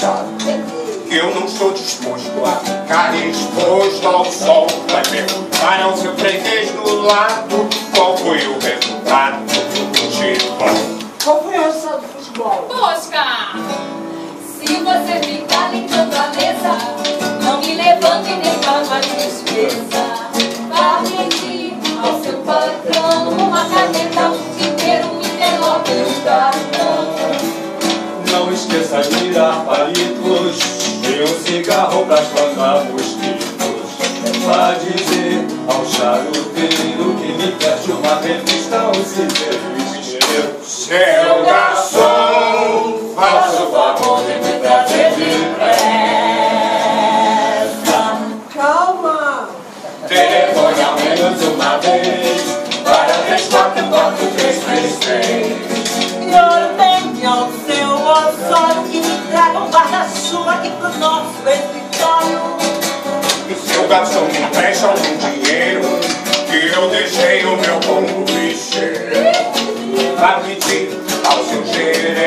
cuidado, que eu não estou disposto a ficar exposto ao sol. Vai perguntar ao seu freguês do lado qual foi o resultado do futebol. Qual foi o resultado do futebol? Busca! Se você ficar limpando a mesa, não me levante nem pago a despesa. Vá pedir ao seu patrão uma caneta, um tinteiro, um envelope e um cartão. Não esqueça de tirar palitos e um cigarro pra espantar mosquitos. Vá dizer ao charuteiro que me preste uma revista, um cigarro. Seu garçom, faça o favor de me trazer depressa. Calma! Telefone ao menos uma vez para 344333. E ordem ao seu Osório que me traga um guarda-chuva aqui pro nosso escritório. E seu garçom me empresta algum dinheiro que eu deixei o meu bom clichê. Vá pedir ao seu gerente